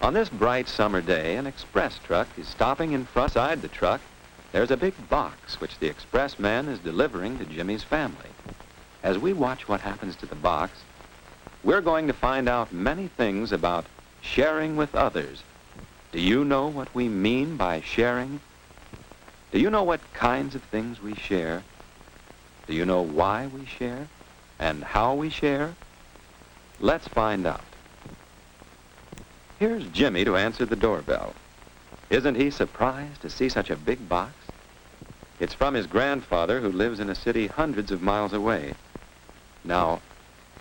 On this bright summer day, an express truck is stopping in front. Beside the truck, there's a big box which the express man is delivering to Jimmy's family. As we watch what happens to the box, we're going to find out many things about sharing with others. Do you know what we mean by sharing? Do you know what kinds of things we share? Do you know why we share and how we share? Let's find out. Here's Jimmy to answer the doorbell. Isn't he surprised to see such a big box? It's from his grandfather, who lives in a city hundreds of miles away. Now,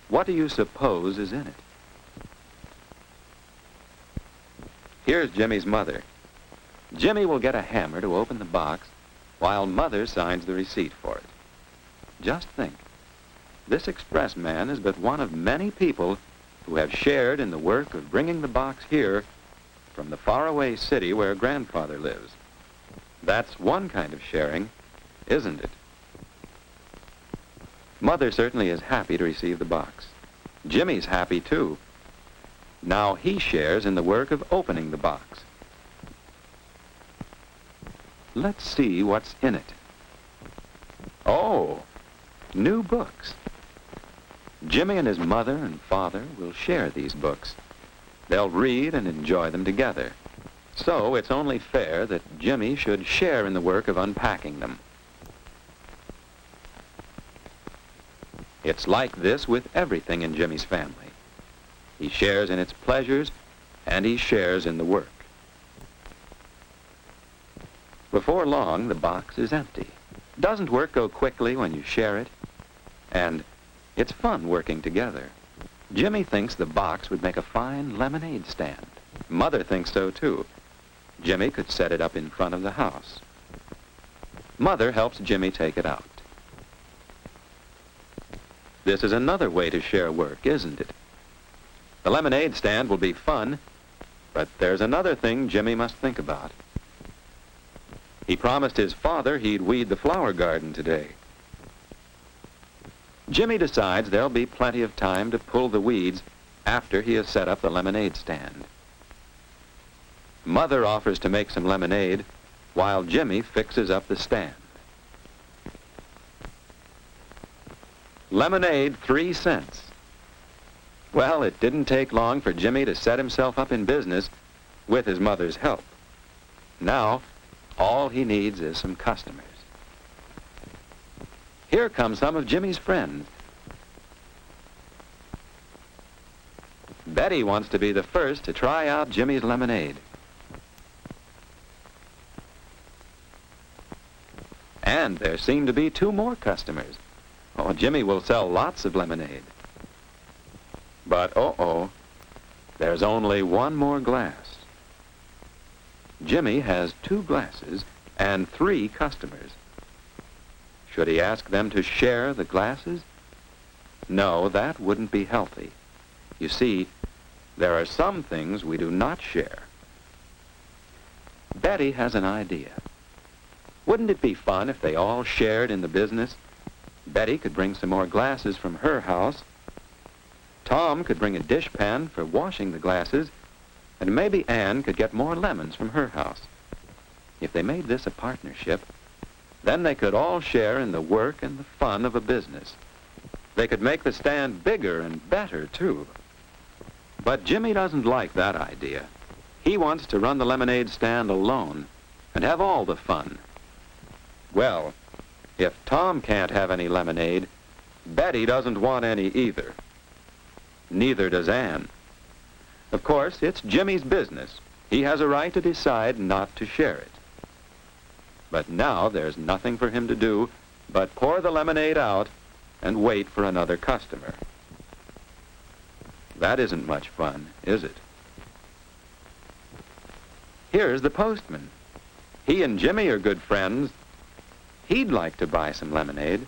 what do you suppose is in it? Here's Jimmy's mother. Jimmy will get a hammer to open the box while Mother signs the receipt for it. Just think, this express man is but one of many people who have shared in the work of bringing the box here from the faraway city where Grandfather lives. That's one kind of sharing, isn't it? Mother certainly is happy to receive the box. Jimmy's happy too. Now he shares in the work of opening the box. Let's see what's in it. Oh, new books. Jimmy and his mother and father will share these books. They'll read and enjoy them together. So it's only fair that Jimmy should share in the work of unpacking them. It's like this with everything in Jimmy's family. He shares in its pleasures, and he shares in the work. Before long, the box is empty. Doesn't work go quickly when you share it? And it's fun working together. Jimmy thinks the box would make a fine lemonade stand. Mother thinks so too. Jimmy could set it up in front of the house. Mother helps Jimmy take it out. This is another way to share work, isn't it? The lemonade stand will be fun, but there's another thing Jimmy must think about. He promised his father he'd weed the flower garden today. Jimmy decides there'll be plenty of time to pull the weeds after he has set up the lemonade stand. Mother offers to make some lemonade while Jimmy fixes up the stand. Lemonade, 3 cents. Well, it didn't take long for Jimmy to set himself up in business with his mother's help. Now, all he needs is some customers. Here come some of Jimmy's friends. Betty wants to be the first to try out Jimmy's lemonade. And there seem to be 2 more customers. Oh, Jimmy will sell lots of lemonade. But, there's only 1 more glass. Jimmy has 2 glasses and 3 customers. Should he ask them to share the glasses? No, that wouldn't be healthy. You see, there are some things we do not share. Betty has an idea. Wouldn't it be fun if they all shared in the business? Betty could bring some more glasses from her house. Tom could bring a dishpan for washing the glasses, and maybe Ann could get more lemons from her house. If they made this a partnership, then they could all share in the work and the fun of a business. They could make the stand bigger and better, too. But Jimmy doesn't like that idea. He wants to run the lemonade stand alone and have all the fun. Well, if Tom can't have any lemonade, Betty doesn't want any either. Neither does Ann. Of course, it's Jimmy's business. He has a right to decide not to share it. But now there's nothing for him to do but pour the lemonade out and wait for another customer. That isn't much fun, is it? Here's the postman. He and Jimmy are good friends. He'd like to buy some lemonade,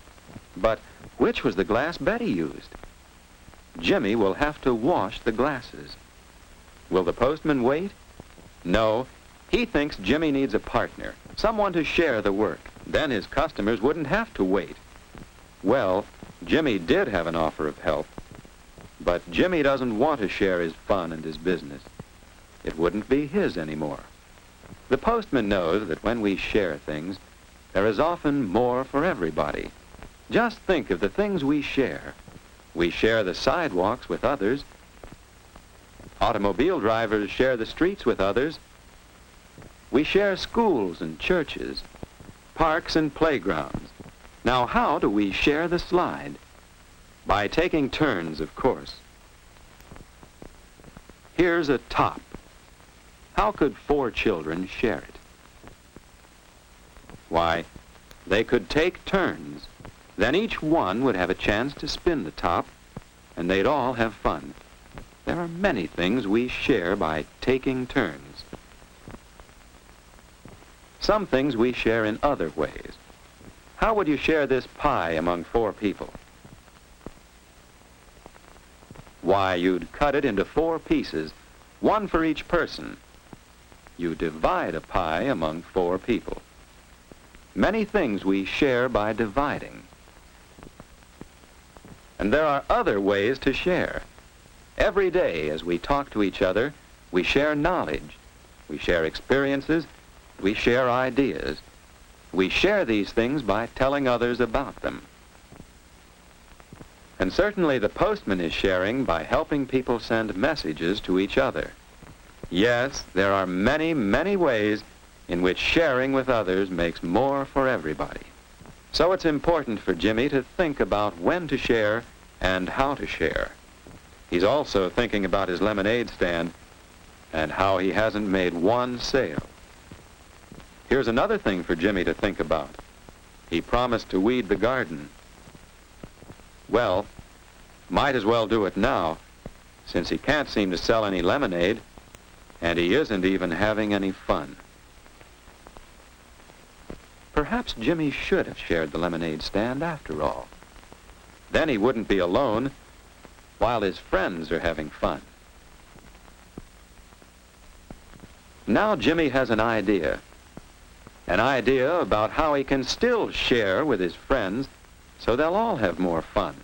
but which was the glass Betty used? Jimmy will have to wash the glasses. Will the postman wait? No, he thinks Jimmy needs a partner, someone to share the work. Then his customers wouldn't have to wait. Well, Jimmy did have an offer of help, but Jimmy doesn't want to share his fun and his business. it wouldn't be his anymore. The postman knows that when we share things, there is often more for everybody. Just think of the things we share. We share the sidewalks with others. Automobile drivers share the streets with others. We share schools and churches, parks and playgrounds. Now, how do we share the slide? By taking turns, of course. Here's a top. How could 4 children share it? Why, they could take turns. Then each one would have a chance to spin the top, and they'd all have fun. There are many things we share by taking turns. Some things we share in other ways. How would you share this pie among 4 people? Why, you'd cut it into 4 pieces, 1 for each person. You divide a pie among 4 people. Many things we share by dividing. And there are other ways to share. Every day as we talk to each other, we share knowledge, we share experiences, we share ideas. We share these things by telling others about them. And certainly the postman is sharing by helping people send messages to each other. Yes, there are many, many ways in which sharing with others makes more for everybody. So it's important for Jimmy to think about when to share and how to share. He's also thinking about his lemonade stand and how he hasn't made 1 sale. Here's another thing for Jimmy to think about. He promised to weed the garden. Well, might as well do it now, since he can't seem to sell any lemonade, and he isn't even having any fun. Perhaps Jimmy should have shared the lemonade stand after all. Then he wouldn't be alone while his friends are having fun. Now Jimmy has an idea about how he can still share with his friends so they'll all have more fun.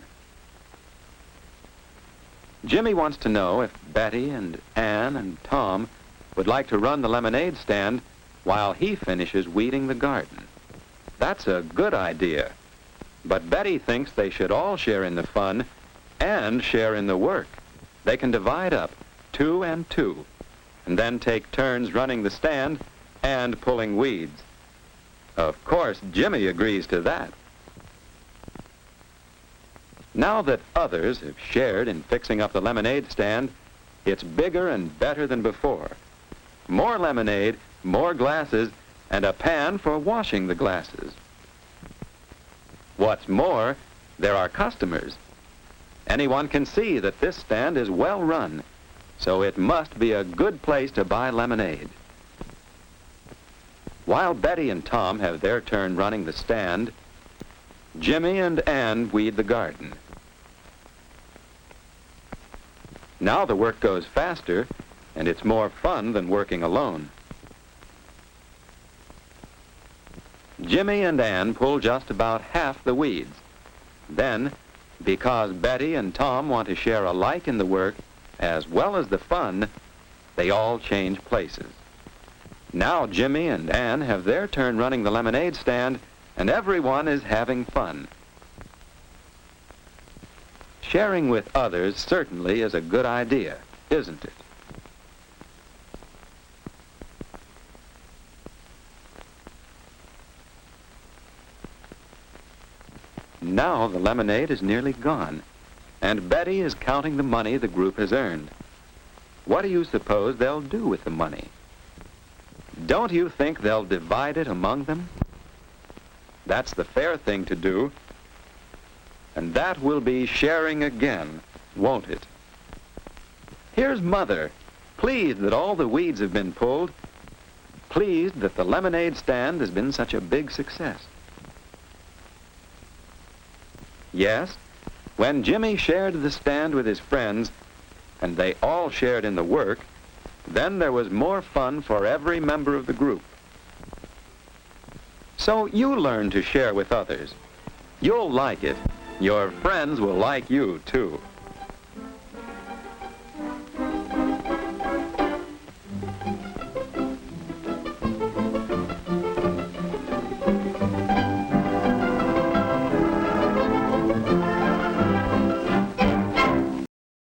Jimmy wants to know if Betty and Ann and Tom would like to run the lemonade stand while he finishes weeding the garden. That's a good idea. But Betty thinks they should all share in the fun and share in the work. They can divide up 2 and 2, and then take turns running the stand and pulling weeds. Of course, Jimmy agrees to that. Now that others have shared in fixing up the lemonade stand, it's bigger and better than before. More lemonade, more glasses, and a pan for washing the glasses. What's more, there are customers. Anyone can see that this stand is well run, so it must be a good place to buy lemonade. While Betty and Tom have their turn running the stand, Jimmy and Ann weed the garden. Now the work goes faster, and it's more fun than working alone. Jimmy and Ann pull just about half the weeds. Then, because Betty and Tom want to share alike in the work, as well as the fun, they all change places. Now Jimmy and Ann have their turn running the lemonade stand, and everyone is having fun. Sharing with others certainly is a good idea, isn't it? Now the lemonade is nearly gone, and Betty is counting the money the group has earned. What do you suppose they'll do with the money? Don't you think they'll divide it among them? That's the fair thing to do. And that will be sharing again, won't it? Here's Mother, pleased that all the weeds have been pulled, pleased that the lemonade stand has been such a big success. Yes, when Jimmy shared the stand with his friends, and they all shared in the work, then there was more fun for every member of the group. So you learn to share with others. You'll like it. Your friends will like you, too.